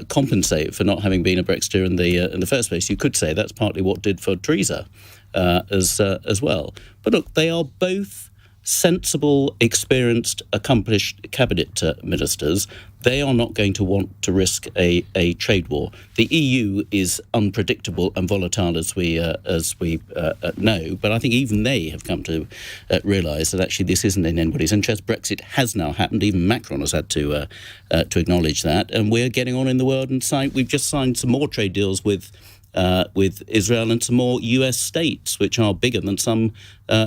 compensate for not having been a Brexiteer in the first place, you could say that's partly what did for Theresa as well. But look, they are both sensible, experienced, accomplished cabinet ministers. They are not going to want to risk a trade war. The EU is unpredictable and volatile as we know, but I think even they have come to realise that actually this isn't in anybody's interest. Brexit has now happened. Even Macron has had to acknowledge that, and we're getting on in the world and we've just signed some more trade deals with Israel and some more US states, which are bigger than some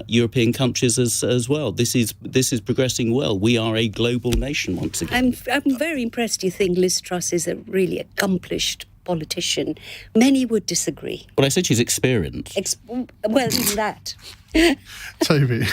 European countries as well. This is progressing well. We are a global nation once again. I'm very impressed. You think Liz Truss is a really accomplished politician? Many would disagree. Well, I said she's experienced. Well, even that. Toby.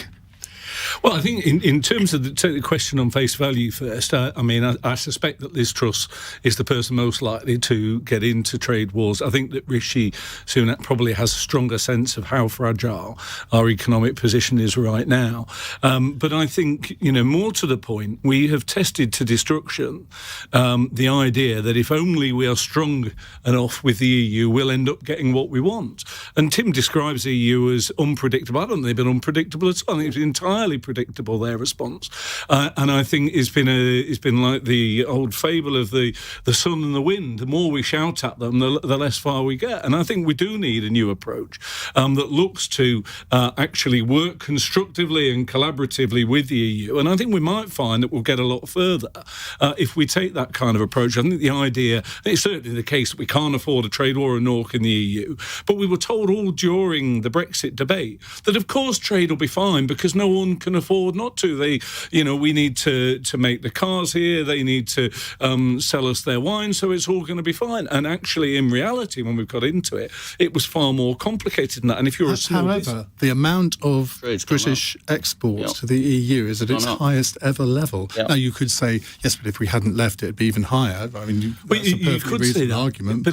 Well, I think in terms of take the question on face value first, I suspect that Liz Truss is the person most likely to get into trade wars. I think that Rishi Sunak probably has a stronger sense of how fragile our economic position is right now. But I think, more to the point, we have tested to destruction the idea that if only we are strong enough with the EU, we'll end up getting what we want. And Tim describes the EU as unpredictable. I don't think they've been unpredictable at all. I think it's entirely predictable, their response, and I think it's been like the old fable of the sun and the wind. The more we shout at them, the less far we get. And I think we do need a new approach that looks to actually work constructively and collaboratively with the EU. And I think we might find that we'll get a lot further if we take that kind of approach. I think the idea, it's certainly the case that we can't afford a trade war nor can the EU, but we were told all during the Brexit debate that of course trade will be fine because no one can afford not to. We need to make the cars here. They need to sell us their wine, so it's all going to be fine. And actually, in reality, when we've got into it, it was far more complicated than that. And if you're a small However, the amount of British exports to the EU is at its highest ever level. Yep. Now, you could say, yes, but if we hadn't left it, it'd be even higher. I mean, that's a perfectly reasonable argument.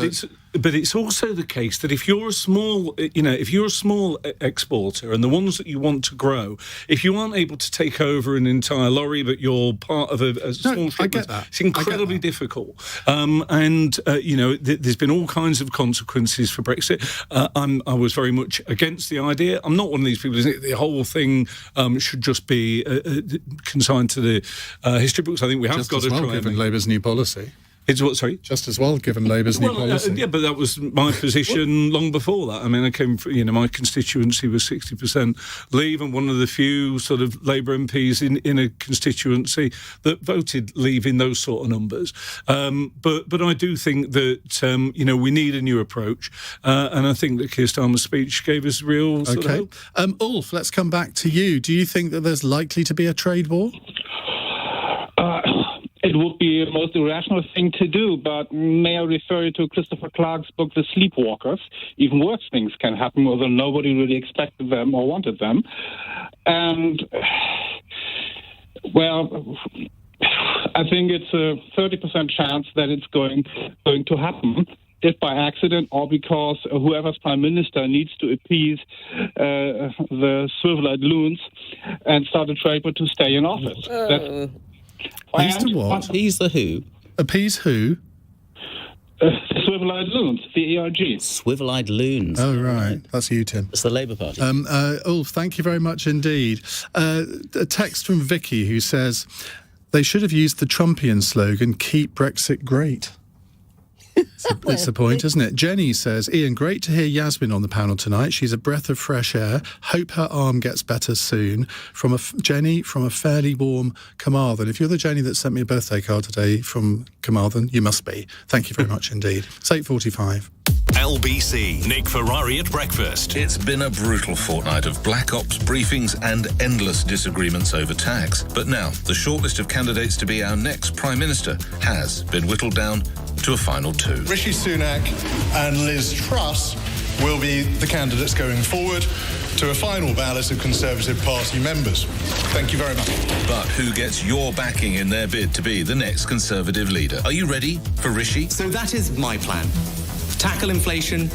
But it's also the case that if you're a small, exporter and the ones that you want to grow, if you aren't able to take over an entire lorry, but you're part of a small shipment, it's incredibly difficult. There's been all kinds of consequences for Brexit. I was very much against the idea. I'm not one of these people who think the whole thing should just be consigned to the history books. I think we have got to try. Given Labour's new policy. It's what, sorry? Just as well, given Labour's new policy. Yeah, but that was my position long before that. I mean, I came from, my constituency was 60% Leave, and one of the few sort of Labour MPs in a constituency that voted Leave in those sort of numbers. But I do think that, we need a new approach. And I think that Keir Starmer's speech gave us real sort of hope. Ulf, let's come back to you. Do you think that there's likely to be a trade war? It would be a most irrational thing to do, but may I refer you to Christopher Clark's book, The Sleepwalkers? Even worse things can happen, although nobody really expected them or wanted them. And, well, I think it's a 30% chance that it's going to happen, if by accident or because whoever's prime minister needs to appease the swivel-eyed loons and start a trade war to stay in office. Appease to what? Appease the who? Appease who? Swivel-eyed loons, the ERG. Swivel-eyed loons. Oh, right. That's you, Tim. It's the Labour Party. Ulf, thank you very much indeed. A text from Vicky who says, they should have used the Trumpian slogan, keep Brexit great. It's the point, isn't it? Jenny says, Ian, great to hear Yasmin on the panel tonight. She's a breath of fresh air. Hope her arm gets better soon. From Jenny from a fairly warm Carmarthen. If you're the Jenny that sent me a birthday card today from Carmarthen, you must be. Thank you very much indeed. It's 8:45. LBC, Nick Ferrari at breakfast. It's been a brutal fortnight of black ops briefings and endless disagreements over tax. But now, the shortlist of candidates to be our next Prime Minister has been whittled down to a final two. Rishi Sunak and Liz Truss will be the candidates going forward to a final ballot of Conservative Party members. Thank you very much. But who gets your backing in their bid to be the next Conservative leader? Are you ready for Rishi? So that is my plan. Tackle inflation,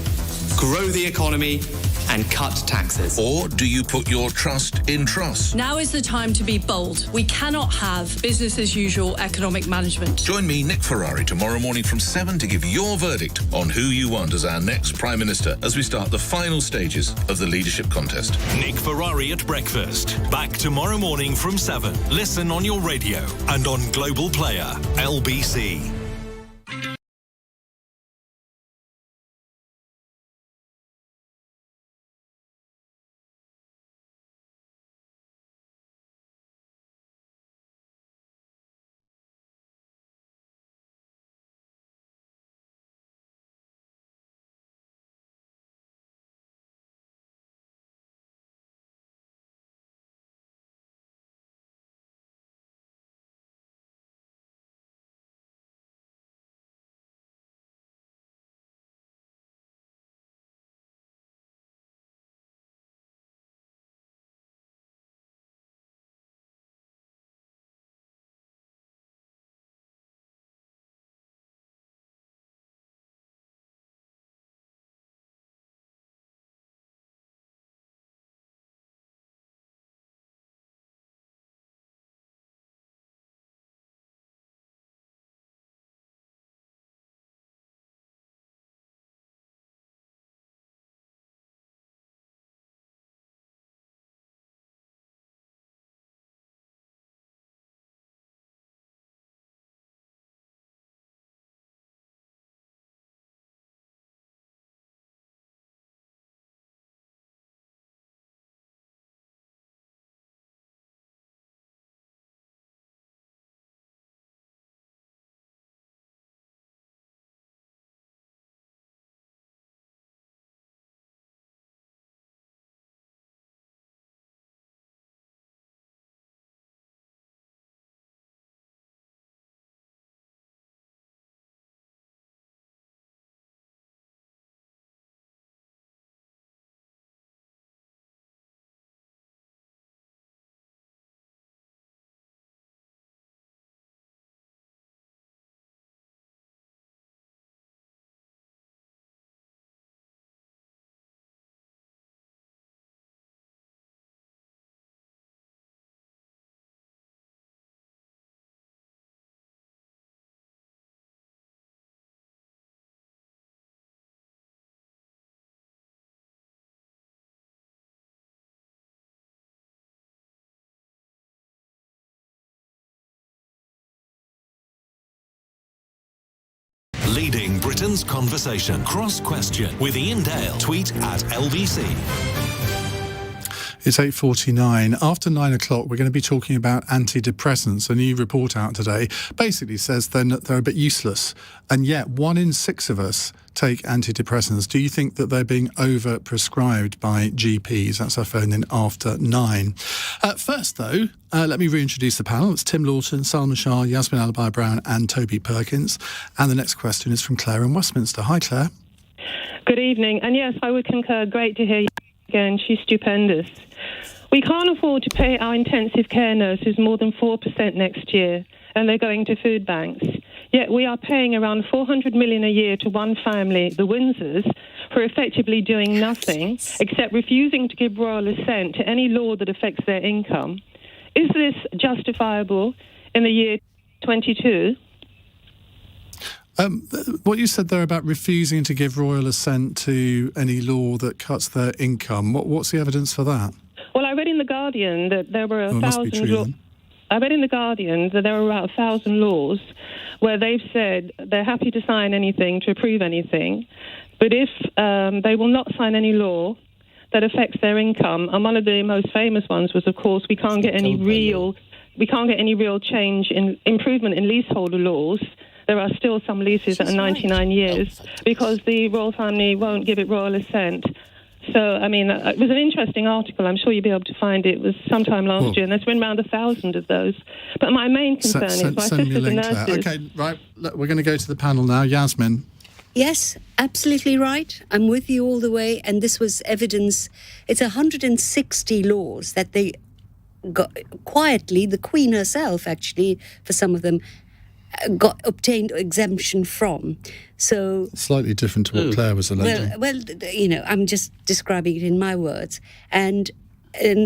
grow the economy, and cut taxes. Or do you put your trust in Truss? Now is the time to be bold. We cannot have business as usual economic management. Join me, Nick Ferrari, tomorrow morning from 7 to give your verdict on who you want as our next Prime Minister as we start the final stages of the leadership contest. Nick Ferrari at breakfast. Back tomorrow morning from 7. Listen on your radio and on Global Player. LBC. Leading Britain's conversation. Cross Question with Iain Dale. Tweet at LBC. It's 8:49. After 9 o'clock, we're going to be talking about antidepressants. A new report out today basically says they're a bit useless. And yet 1 in 6 of us take antidepressants. Do you think that they're being over-prescribed by GPs? That's our phone in after 9. First, though, let me reintroduce the panel. It's Tim Loughton, Salma Shah, Yasmin Alibhai-Brown and Toby Perkins. And the next question is from Claire in Westminster. Hi, Claire. Good evening. And yes, I would concur. Great to hear you again. She's stupendous. We can't afford to pay our intensive care nurses more than 4% next year, and they're going to food banks. Yet we are paying around $400 million a year to one family, the Windsors, for effectively doing nothing except refusing to give royal assent to any law that affects their income. Is this justifiable in the year 22? What you said there about refusing to give royal assent to any law that cuts their income, what's the evidence for that? Well, I read in The Guardian that there were it must be true, then. I read in The Guardian that there are about 1,000 laws where they've said they're happy to sign anything, to approve anything, but if they will not sign any law that affects their income, and one of the most famous ones was, of course, we can't get any real change in improvement in leaseholder laws. There are still some leases that are 99 years because the royal family won't give it royal assent. So, I mean, it was an interesting article. I'm sure you'll be able to find it. It was sometime last year, and there's been around 1,000 of those. But my main concern is my sisters and nurses. Okay, right. We're going to go to the panel now. Yasmin. Yes, absolutely right. I'm with you all the way. And this was evidence. It's 160 laws that they got quietly, the Queen herself, actually, for some of them, obtained exemption from. So slightly different to what Claire was alleging. Well, I'm just describing it in my words. And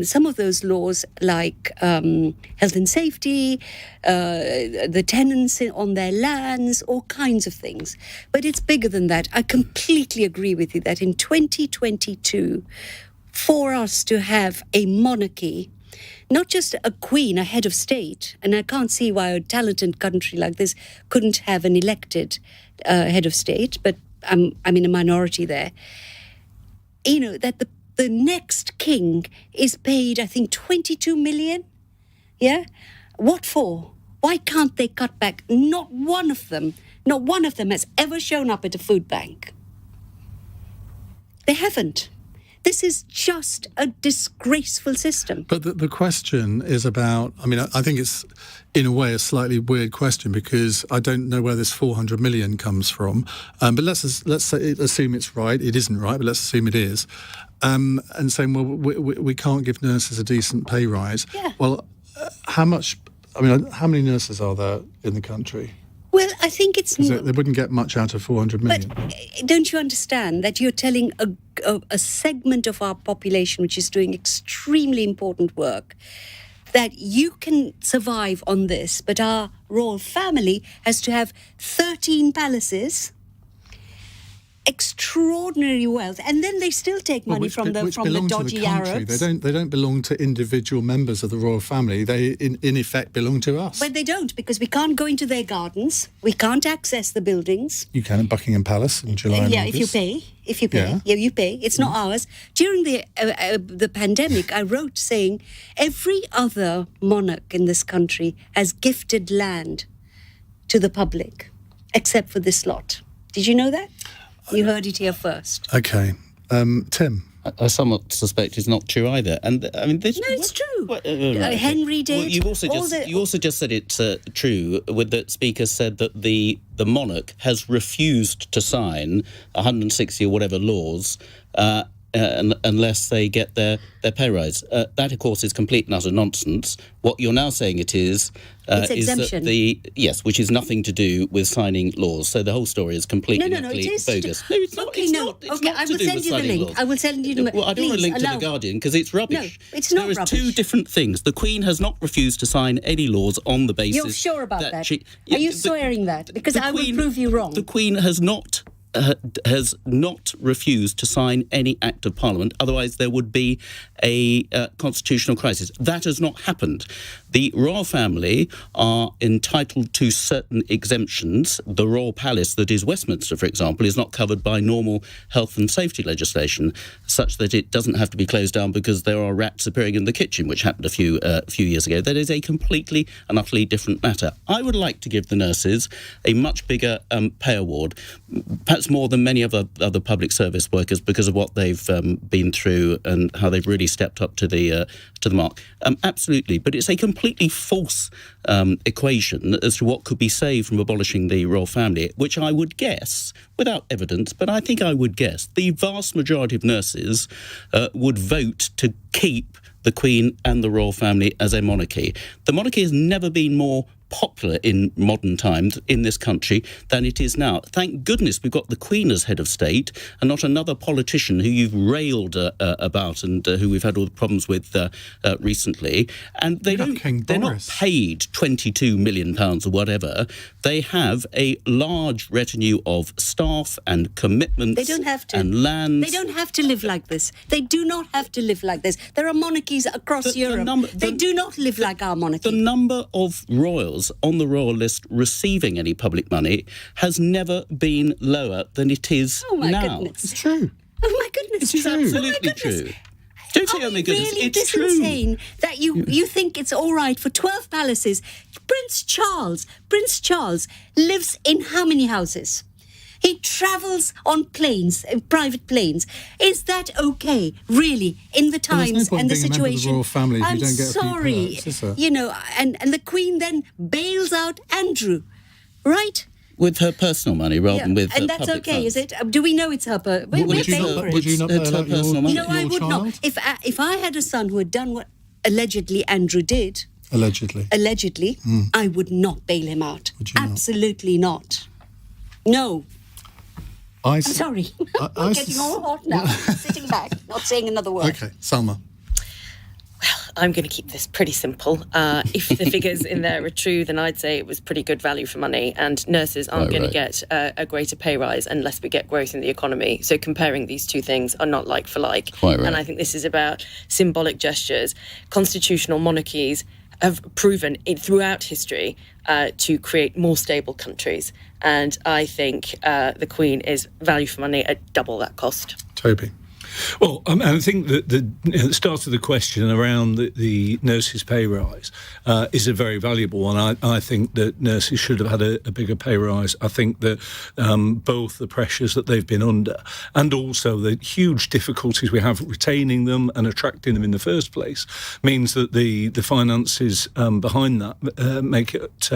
some of those laws, like health and safety, the tenants on their lands, all kinds of things. But it's bigger than that. I completely agree with you that in 2022, for us to have a monarchy, not just a queen, a head of state, and I can't see why a talented country like this couldn't have an elected head of state, but I'm in a minority there. That the next king is paid, I think, 22 million. Yeah? What for? Why can't they cut back? Not one of them has ever shown up at a food bank. They haven't. This is just a disgraceful system. But the question is about, I think it's, in a way, a slightly weird question because I don't know where this 400 million comes from. But let's assume it's right. It isn't right, but let's assume it is. And saying, well, we can't give nurses a decent pay rise. Yeah. Well, how many nurses are there in the country? Well, I think it's... They wouldn't get much out of 400 million. But don't you understand that you're telling a segment of our population which is doing extremely important work that you can survive on this, but our royal family has to have 13 palaces, extraordinary wealth, and then they still take money from the dodgy Arabs. They don't belong to individual members of the royal family. They in effect belong to us. But they don't, because we can't go into their gardens. We can't access the buildings. You can at Buckingham Palace in July and August. If you pay. Yeah, you pay. It's not ours. During the pandemic, I wrote saying every other monarch in this country has gifted land to the public, except for this lot. Did you know that? You heard it here first. Okay. Tim? I somewhat suspect it's not true either. And it's true. Henry did. Well, you also just said it's true. With the Speaker said that the monarch has refused to sign 160 or whatever laws unless they get their pay rise. That, of course, is complete and utter nonsense. What you're now saying it is exemption. Yes, which is nothing to do with signing laws. So the whole story is completely bogus. No, it's not. It's not. It's not I will send you the link. Laws. I will send you the link. Well, I don't want to link to The Guardian because it's rubbish. No, it's not rubbish. There is two different things. The Queen has not refused to sign any laws on the basis. You're sure about that? Are you swearing that? Because I will prove you wrong. The Queen has not refused to sign any Act of Parliament. Otherwise, there would be a constitutional crisis. That has not happened. The royal family are entitled to certain exemptions. The royal palace that is Westminster, for example, is not covered by normal health and safety legislation, such that it doesn't have to be closed down because there are rats appearing in the kitchen, which happened a few years ago. That is a completely and utterly different matter. I would like to give the nurses a much bigger pay award, perhaps more than many other public service workers, because of what they've been through and how they've really stepped up to the mark. Absolutely, but it's a completely false equation as to what could be saved from abolishing the royal family, which I would guess, without evidence, but I think I would guess, the vast majority of nurses would vote to keep the Queen and the royal family as a monarchy. The monarchy has never been more popular in modern times in this country than it is now. Thank goodness we've got the Queen as head of state and not another politician who you've railed about and who we've had all the problems with recently. And they're not paid £22 million or whatever. They have a large retinue of staff and commitments. They don't have to. And lands. They don't have to live like this. They do not have to live like this. There are monarchies across Europe. They do not live like our monarchy. The number of royals on the royal list receiving any public money has never been lower than it is now. Goodness. It's true. Oh my goodness. It's absolutely true. Don't say, oh my goodness, really it's true. Insane that you think it's all right for 12 palaces. Prince Charles lives in how many houses? He travels on planes, private planes. Is that okay, really, in the times and the situation? Royal family if I'm you don't get sorry, and the Queen then bails out Andrew, right? With her personal money rather than with and that's public okay, funds. is it? Do we know it's her? Would you not bail out your No, I would not. If I had a son who had done what allegedly Andrew did, allegedly, I would not bail him out. Absolutely not. No. I'm sorry. I'm getting all hot now. Sitting back, not saying another word. Okay, Salma. Well, I'm going to keep this pretty simple. If the figures in there are true, then I'd say it was pretty good value for money, and nurses aren't going to get a greater pay rise unless we get growth in the economy. So comparing these two things are not like for like. And I think this is about symbolic gestures. Constitutional monarchies have proven throughout history to create more stable countries. And I think the Queen is value for money at double that cost. Toby. Well, I think that the start of the question around the nurses' pay rise is a very valuable one. I think that nurses should have had a bigger pay rise. I think that both the pressures that they've been under and also the huge difficulties we have retaining them and attracting them in the first place means that the finances behind that make it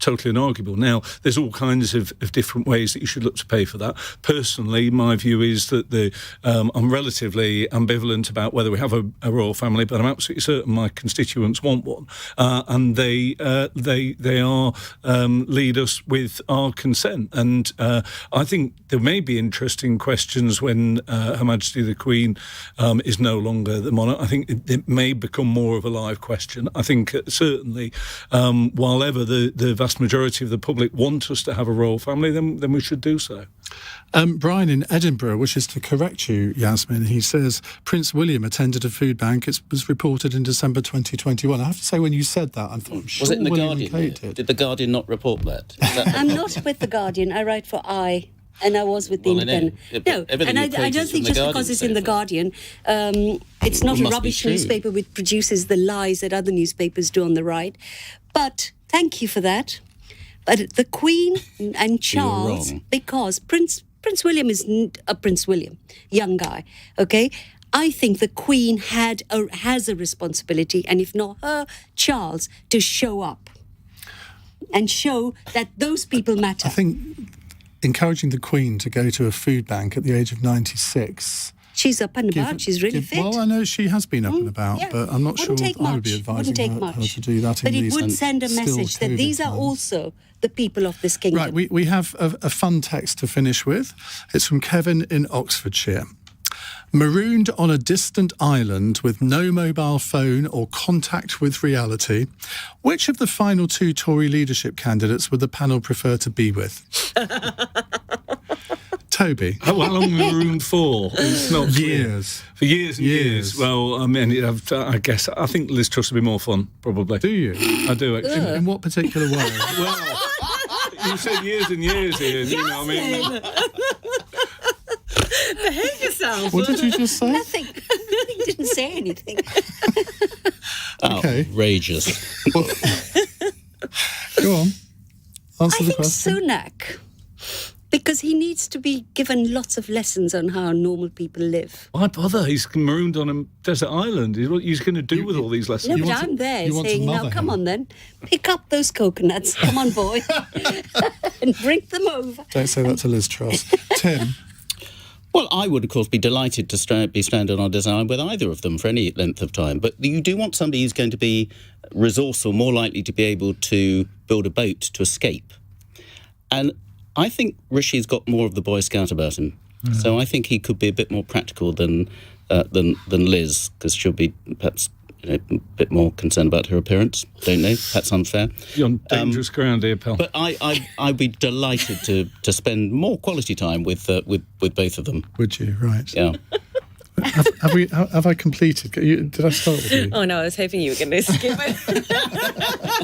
totally unarguable. Now, there's all kinds of different ways that you should look to pay for that. Personally, my view is that I'm relatively ambivalent about whether we have a royal family, but I'm absolutely certain my constituents want one, and they are lead us with our consent. And I think there may be interesting questions when Her Majesty the Queen is no longer the monarch. I think it may become more of a live question. I think certainly, while ever the vast majority of the public want us to have a royal family, then we should do so. Brian in Edinburgh wishes to correct you, Yasmin. He says Prince William attended a food bank. It was reported in December 2021. I have to say, when you said that, I thought, was it in the William Guardian? Did the Guardian not report that? I'm not with the Guardian. I write for I. And I was with the Independent. No, and I don't think just because it's in the Guardian, it's not a rubbish newspaper which produces the lies that other newspapers do on the right. But thank you for that. But the Queen and Charles, because Prince William is a Prince William, young guy, okay? I think the Queen has a responsibility, and if not her, Charles, to show up and show that those people matter. I think encouraging the Queen to go to a food bank at the age of 96... She's up and about. She's really fit. Well, I know she has been up and about, but I'm not sure I would be advising her to do that. But it would send a message that these are also the people of this kingdom. Right, we have a fun text to finish with. It's from Kevin in Oxfordshire. Marooned on a distant island with no mobile phone or contact with reality, which of the final two Tory leadership candidates would the panel prefer to be with? Toby. How long marooned for? It's not years. For years and years. Well, I mean, I guess I think Liz Truss would be more fun, probably. Do you? I do, actually. In what particular way? Well, you said years and years, Ian. You know what I mean? Behave yourself. What did you just say? Nothing. He didn't say anything. Okay. Outrageous. Go on. Answer the question. Sunak. Because he needs to be given lots of lessons on how normal people live. Why bother? He's marooned on a desert island. What he's going to do with all these lessons? No, but I'm there saying, now come on then, pick up those coconuts. Come on, boy. And bring them over. Don't say that to Liz Truss. Tim. Well, I would, of course, be delighted to be stranded on a desert island with either of them for any length of time. But you do want somebody who's going to be resourceful, more likely to be able to build a boat to escape. And I think Rishi's got more of the Boy Scout about him. Mm. So I think he could be a bit more practical than Liz, because she'll be perhaps a bit more concerned about her appearance. Don't know. That's unfair. You're on dangerous ground here, pal. But I'd be delighted to spend more quality time with both of them. Would you? Right. Yeah. Have I completed? Did I start with you? Oh no, I was hoping you were going to skip it.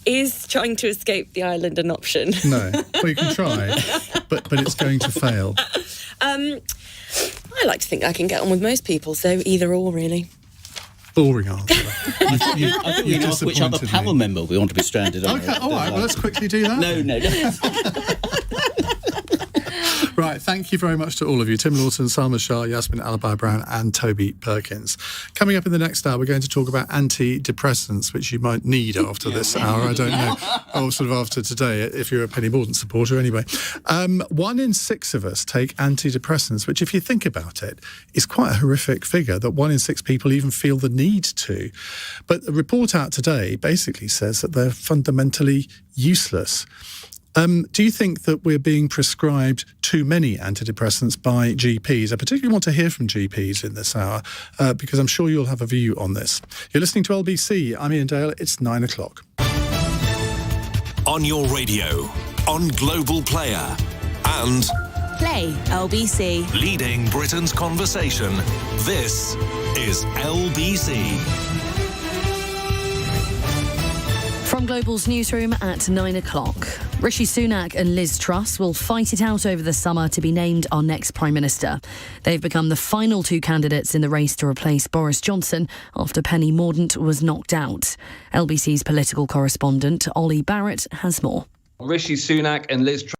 Is trying to escape the island an option? No. Well, you can try, but it's going to fail. I like to think I can get on with most people, so either or, really. Boring answer. I thought you asked which other panel member we want to be stranded on. Okay, all right, well, let's quickly do that. No. Right, thank you very much to all of you. Tim Loughton, Salma, Shah, Yasmin Alibhai-Brown and Toby Perkins. Coming up in the next hour, we're going to talk about antidepressants, which you might need after this hour. I don't know. Or sort of after today, if you're a Penny Mordaunt supporter anyway. 1 in 6 of us take antidepressants, which, if you think about it, is quite a horrific figure, that 1 in 6 people even feel the need to. But the report out today basically says that they're fundamentally useless. Do you think that we're being prescribed too many antidepressants by GPs? I particularly want to hear from GPs in this hour, because I'm sure you'll have a view on this. You're listening to LBC. I'm Iain Dale. It's 9 o'clock. On your radio, on Global Player, and Play LBC. leading Britain's conversation. This is LBC. From Global's newsroom at 9 o'clock. Rishi Sunak and Liz Truss will fight it out over the summer to be named our next Prime Minister. They've become the final 2 candidates in the race to replace Boris Johnson after Penny Mordaunt was knocked out. LBC's political correspondent Ollie Barrett has more. Rishi Sunak and Liz Truss